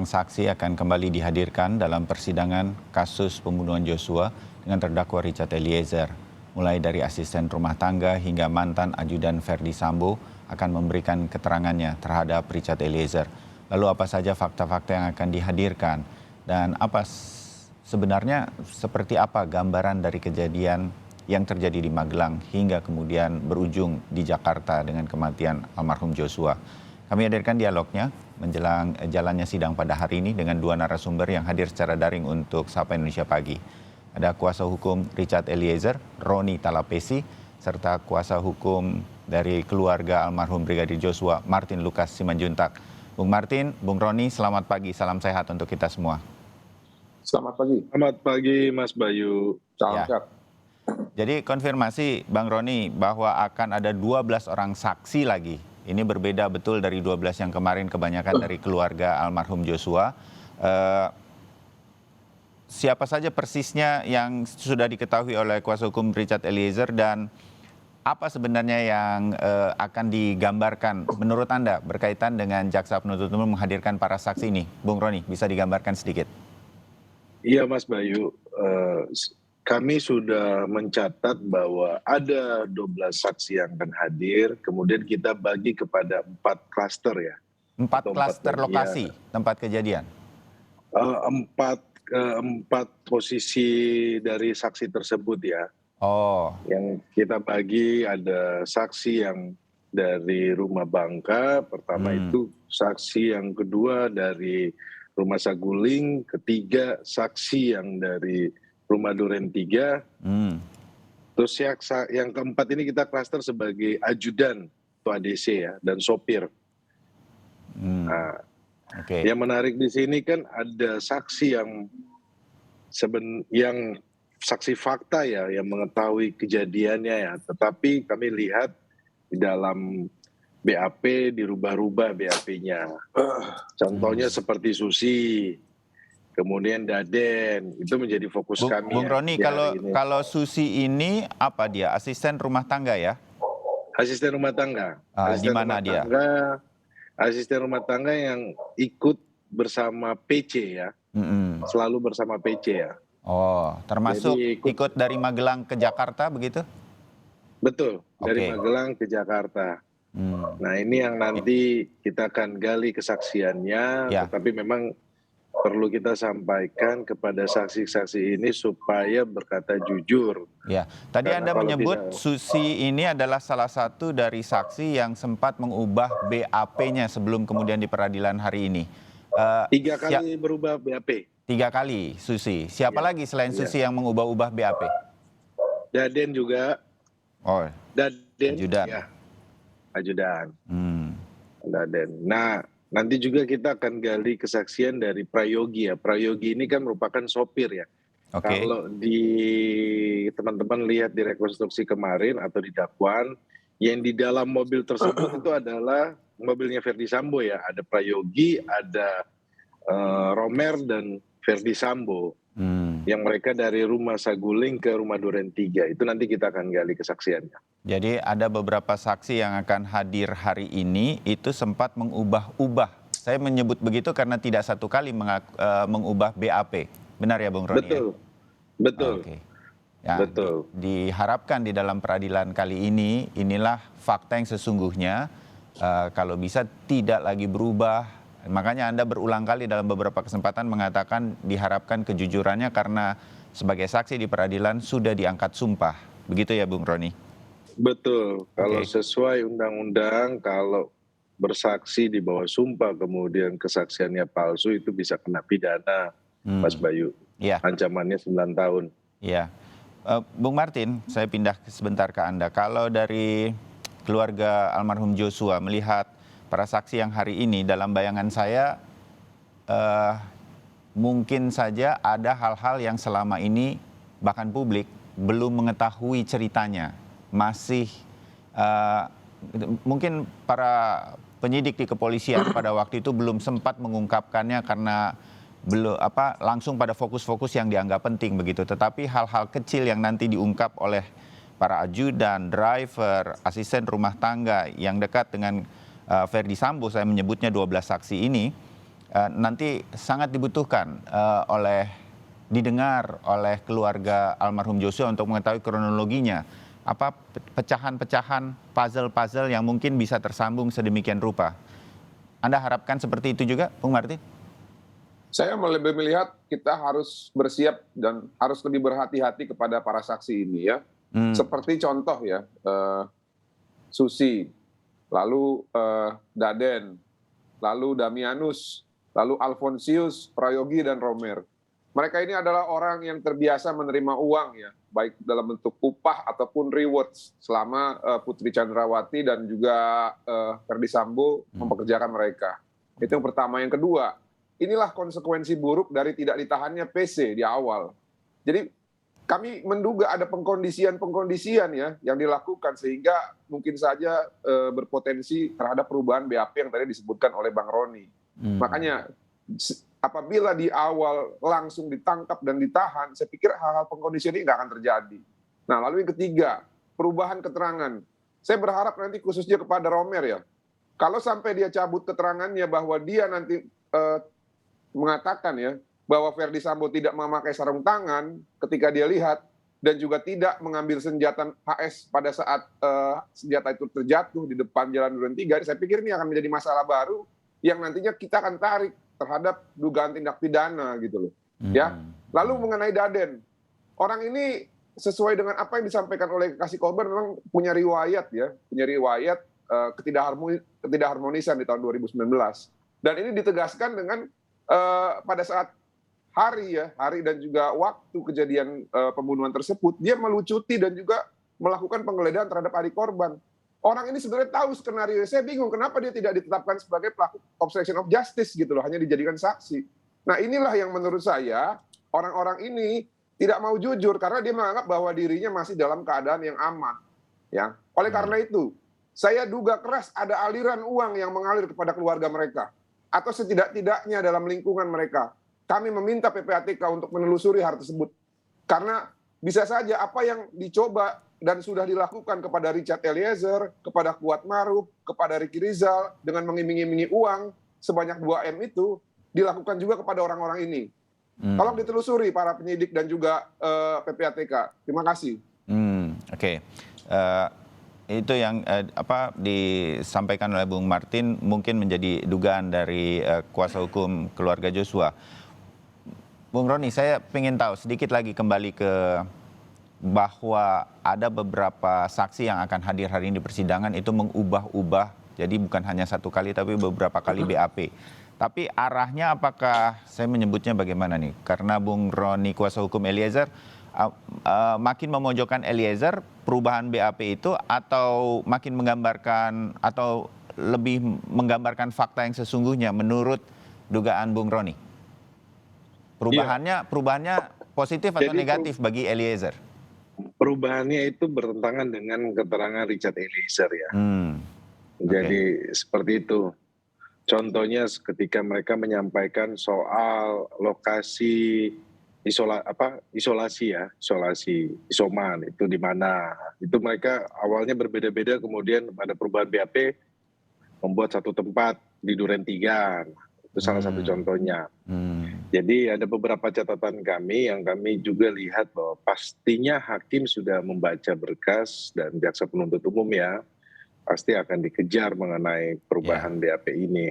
orang saksi akan kembali dihadirkan dalam persidangan kasus pembunuhan Joshua dengan terdakwa Richard Eliezer. Mulai dari asisten rumah tangga hingga mantan ajudan Verdi Sambo akan memberikan keterangannya terhadap Richard Eliezer. Lalu apa saja fakta-fakta yang akan dihadirkan dan sebenarnya seperti apa gambaran dari kejadian yang terjadi di Magelang hingga kemudian berujung di Jakarta dengan kematian almarhum Joshua. Kami hadirkan dialognya menjelang jalannya sidang pada hari ini dengan dua narasumber yang hadir secara daring untuk Sapa Indonesia Pagi. Ada kuasa hukum Richard Eliezer, Roni Talapesi, serta kuasa hukum dari keluarga almarhum Brigadir Joshua, Martin Lucas Simanjuntak. Bung Martin, Bung Roni, selamat pagi, salam sehat untuk kita semua. Selamat pagi. Selamat pagi Mas Bayu, salam sehat. Jadi konfirmasi Bang Roni bahwa akan ada 12 orang saksi lagi. Ini berbeda betul dari 12 yang kemarin, kebanyakan dari keluarga almarhum Joshua. Siapa saja persisnya yang sudah diketahui oleh kuasa hukum Richard Eliezer dan apa sebenarnya yang akan digambarkan menurut Anda berkaitan dengan jaksa penuntut umum menghadirkan para saksi ini? Bung Roni, bisa digambarkan sedikit? Iya Mas Bayu, kami sudah mencatat bahwa ada 12 saksi yang akan hadir, kemudian kita bagi kepada 4 klaster ya. 4 klaster lokasi tempat kejadian? 4 posisi dari saksi tersebut ya. Oh. Yang kita bagi ada saksi yang dari Rumah Bangka, pertama itu saksi yang kedua dari Rumah Saguling, ketiga saksi yang dari Rumah Duren 3, terus yang keempat ini kita klaster sebagai ajudan atau ADC ya, dan sopir. Nah, yang menarik di sini kan ada saksi yang saksi fakta ya, yang mengetahui kejadiannya ya, tetapi kami lihat di dalam BAP dirubah-rubah BAP-nya. Contohnya seperti Susi, kemudian Daden, itu menjadi fokus kami. Bung Roni, kalau Susi ini apa dia? Asisten rumah tangga ya? Asisten rumah tangga. Di mana dia? Asisten rumah tangga yang ikut bersama PC ya, selalu bersama PC ya. Oh, termasuk ikut dari Magelang ke Jakarta begitu? Betul, dari Magelang ke Jakarta. Nah ini yang nanti kita akan gali kesaksiannya, tetapi memang perlu kita sampaikan kepada saksi-saksi ini supaya berkata jujur. Ya, tadi Anda menyebut Susi ini adalah salah satu dari saksi yang sempat mengubah BAP-nya sebelum kemudian di peradilan hari ini. 3 kali berubah BAP. 3 kali Susi. Siapa lagi selain Susi yang mengubah-ubah BAP? Daden juga. Oh, Daden. ajudan. Ya, ajudan. Daden. Nah, nanti juga kita akan gali kesaksian dari Prayogi ya. Prayogi ini kan merupakan sopir ya. Kalau teman-teman lihat di rekonstruksi kemarin atau di dakwaan, yang di dalam mobil tersebut itu adalah mobilnya Verdi Sambo ya. Ada Prayogi, ada Romer dan Verdi Sambo. Yang mereka dari Rumah Saguling ke Rumah Duren 3. Itu nanti kita akan gali kesaksiannya. Jadi ada beberapa saksi yang akan hadir hari ini itu sempat mengubah-ubah. Saya menyebut begitu karena tidak satu kali mengubah BAP. Benar ya Bung Roni? Betul, betul. Ya, betul. Diharapkan di dalam peradilan kali ini, inilah fakta yang sesungguhnya. Kalau bisa tidak lagi berubah. Makanya Anda berulang kali dalam beberapa kesempatan mengatakan diharapkan kejujurannya karena sebagai saksi di peradilan sudah diangkat sumpah. Begitu ya Bung Roni? Betul. Kalau sesuai undang-undang, kalau bersaksi di bawah sumpah kemudian kesaksiannya palsu itu bisa kena pidana, Mas Bayu. Ancamannya 9 tahun. Iya. Bung Martin, saya pindah sebentar ke Anda. Kalau dari keluarga almarhum Joshua melihat para saksi yang hari ini, dalam bayangan saya mungkin saja ada hal-hal yang selama ini bahkan publik belum mengetahui ceritanya. Masih mungkin para penyidik di kepolisian pada waktu itu belum sempat mengungkapkannya karena belum langsung pada fokus-fokus yang dianggap penting begitu. Tetapi hal-hal kecil yang nanti diungkap oleh para ajudan, driver, asisten rumah tangga yang dekat dengan Verdi Sambo, saya menyebutnya 12 saksi ini, nanti sangat dibutuhkan didengar oleh keluarga almarhum Joshua untuk mengetahui kronologinya. Apa pecahan-pecahan puzzle-puzzle yang mungkin bisa tersambung sedemikian rupa. Anda harapkan seperti itu juga, Bung Martin? Saya lebih melihat kita harus bersiap dan harus lebih berhati-hati kepada para saksi ini ya. Seperti contoh ya, Susi, lalu Daden, lalu Damianus, lalu Alfonsius, Prayogi, dan Romer. Mereka ini adalah orang yang terbiasa menerima uang ya, baik dalam bentuk upah ataupun rewards selama Putri Chandrawati dan juga Ferdi Sambo mempekerjakan mereka. Itu yang pertama. Yang kedua, inilah konsekuensi buruk dari tidak ditahannya PC di awal. Jadi kami menduga ada pengkondisian ya yang dilakukan sehingga mungkin saja berpotensi terhadap perubahan BAP yang tadi disebutkan oleh Bang Roni. Makanya apabila di awal langsung ditangkap dan ditahan, saya pikir hal-hal pengkondisian ini nggak akan terjadi. Nah, lalu yang ketiga, perubahan keterangan. Saya berharap nanti khususnya kepada Romer ya, kalau sampai dia cabut keterangannya bahwa dia nanti mengatakan ya, bahwa Ferdi Sambo tidak memakai sarung tangan ketika dia lihat, dan juga tidak mengambil senjata HS pada saat senjata itu terjatuh di depan Jalan Duren 3, saya pikir ini akan menjadi masalah baru yang nantinya kita akan tarik terhadap dugaan tindak pidana gitu loh. Ya. Lalu mengenai Daden, orang ini sesuai dengan apa yang disampaikan oleh kekasih korban memang punya riwayat ya, punya riwayat ketidakharmonisan di tahun 2019. Dan ini ditegaskan dengan pada saat hari dan juga waktu kejadian pembunuhan tersebut, dia melucuti dan juga melakukan penggeledahan terhadap adik korban. Orang ini sebenarnya tahu skenario. Saya bingung kenapa dia tidak ditetapkan sebagai pelaku obstruction of justice gitu loh, hanya dijadikan saksi. Nah, inilah yang menurut saya orang-orang ini tidak mau jujur karena dia menganggap bahwa dirinya masih dalam keadaan yang aman. Ya, oleh karena itu, saya duga keras ada aliran uang yang mengalir kepada keluarga mereka atau setidak-tidaknya dalam lingkungan mereka. Kami meminta PPATK untuk menelusuri hal tersebut. Karena bisa saja apa yang dicoba dan sudah dilakukan kepada Richard Eliezer, kepada Kuat Maruf, kepada Ricky Rizal, dengan mengiming-imingi uang sebanyak 2M itu, dilakukan juga kepada orang-orang ini. Tolong ditelusuri para penyidik dan juga PPATK. Terima kasih. Oke. Itu yang disampaikan oleh Bung Martin mungkin menjadi dugaan dari kuasa hukum keluarga Joshua. Bung Roni, saya ingin tahu sedikit lagi kembali ke bahwa ada beberapa saksi yang akan hadir hari ini di persidangan itu mengubah-ubah, jadi bukan hanya satu kali tapi beberapa kali BAP. Tapi arahnya apakah, saya menyebutnya bagaimana nih, karena Bung Roni kuasa hukum Eliezer makin memojokkan Eliezer perubahan BAP itu atau makin menggambarkan atau lebih menggambarkan fakta yang sesungguhnya menurut dugaan Bung Roni? Perubahannya positif atau negatif bagi Eliezer? Perubahannya itu bertentangan dengan keterangan Richard Eliezer ya. Jadi seperti itu. Contohnya ketika mereka menyampaikan soal lokasi isolasi isoman itu di mana. Itu mereka awalnya berbeda-beda, kemudian pada perubahan BAP membuat satu tempat di Duren 3. Itu salah satu contohnya. Jadi ada beberapa catatan kami yang kami juga lihat bahwa pastinya hakim sudah membaca berkas dan jaksa penuntut umum ya pasti akan dikejar mengenai perubahan BAP ini.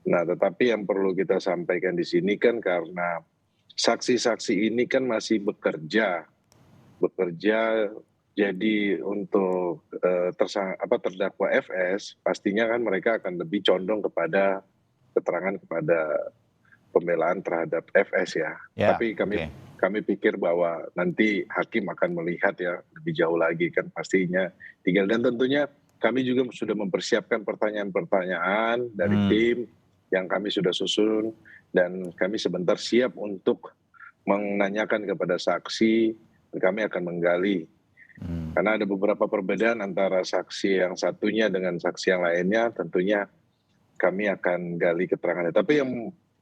Nah, tetapi yang perlu kita sampaikan di sini kan karena saksi-saksi ini kan masih bekerja jadi untuk terdakwa FS pastinya kan mereka akan lebih condong kepada keterangan kepada pembelaan terhadap FS ya. Tapi kami pikir bahwa nanti hakim akan melihat ya lebih jauh lagi kan pastinya tinggal, dan tentunya kami juga sudah mempersiapkan pertanyaan-pertanyaan dari tim yang kami sudah susun dan kami sebentar siap untuk menanyakan kepada saksi dan kami akan menggali. Karena ada beberapa perbedaan antara saksi yang satunya dengan saksi yang lainnya, tentunya kami akan gali keterangannya. Tapi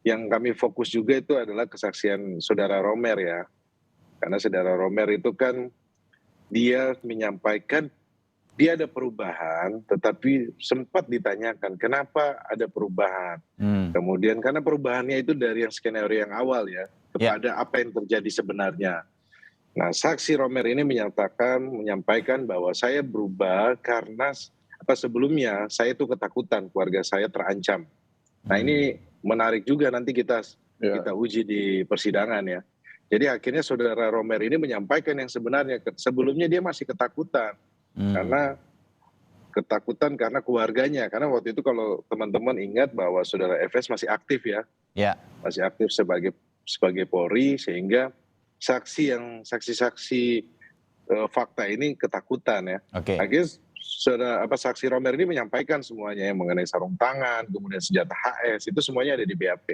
yang kami fokus juga itu adalah kesaksian saudara Romer ya. Karena saudara Romer itu kan dia menyampaikan dia ada perubahan, tetapi sempat ditanyakan kenapa ada perubahan. Kemudian karena perubahannya itu dari yang skenario yang awal ya, kepada apa yang terjadi sebenarnya. Nah, saksi Romer ini menyampaikan bahwa saya berubah karena sebelumnya saya itu ketakutan, keluarga saya terancam. Nah, ini menarik juga, nanti kita uji di persidangan ya. Jadi akhirnya saudara Romer ini menyampaikan yang sebenarnya. Sebelumnya dia masih ketakutan. Karena keluarganya. Karena waktu itu kalau teman-teman ingat bahwa saudara FS masih aktif ya. Masih aktif sebagai Polri, sehingga saksi fakta ini ketakutan ya. Akhirnya saksi Romer ini menyampaikan semuanya yang mengenai sarung tangan, kemudian senjata HS, itu semuanya ada di BAP.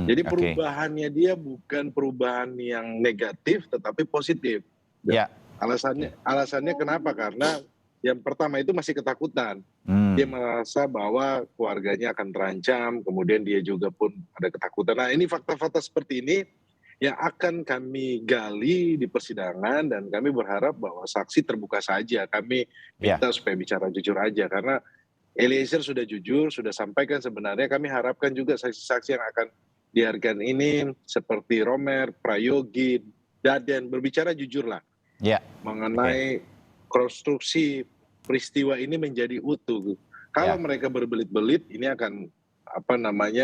Jadi perubahannya dia bukan perubahan yang negatif, tetapi positif. Alasannya kenapa? Karena yang pertama itu masih ketakutan. Dia merasa bahwa keluarganya akan terancam, kemudian dia juga pun ada ketakutan. Nah, ini fakta-fakta seperti ini yang akan kami gali di persidangan, dan kami berharap bahwa saksi terbuka saja. Kami minta supaya bicara jujur aja, karena Eliezer sudah jujur, sudah sampaikan sebenarnya. Kami harapkan juga saksi-saksi yang akan dihadirkan ini seperti Romer, Prayogi, Daden, berbicara jujurlah mengenai konstruksi peristiwa ini menjadi utuh. Kalau mereka berbelit-belit, ini akan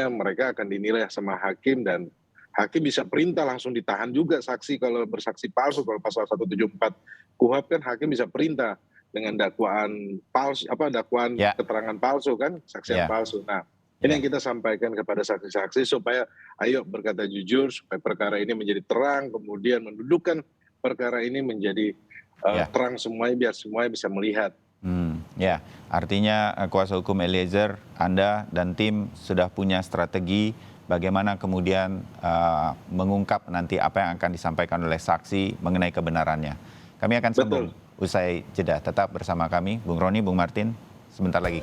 mereka akan dinilai sama hakim, dan hakim bisa perintah langsung ditahan juga saksi kalau bersaksi palsu. Kalau pasal 174 KUHP kan hakim bisa perintah dengan dakwaan palsu, dakwaan keterangan palsu kan, saksian palsu. Nah, ini yang kita sampaikan kepada saksi-saksi supaya ayo berkata jujur, supaya perkara ini menjadi terang, kemudian mendudukkan perkara ini menjadi terang semuanya, biar semuanya bisa melihat. Artinya kuasa hukum Eliezer, Anda dan tim sudah punya strategi bagaimana kemudian mengungkap nanti apa yang akan disampaikan oleh saksi mengenai kebenarannya. Kami akan sambung usai jeda. Tetap bersama kami, Bung Roni, Bung Martin, sebentar lagi.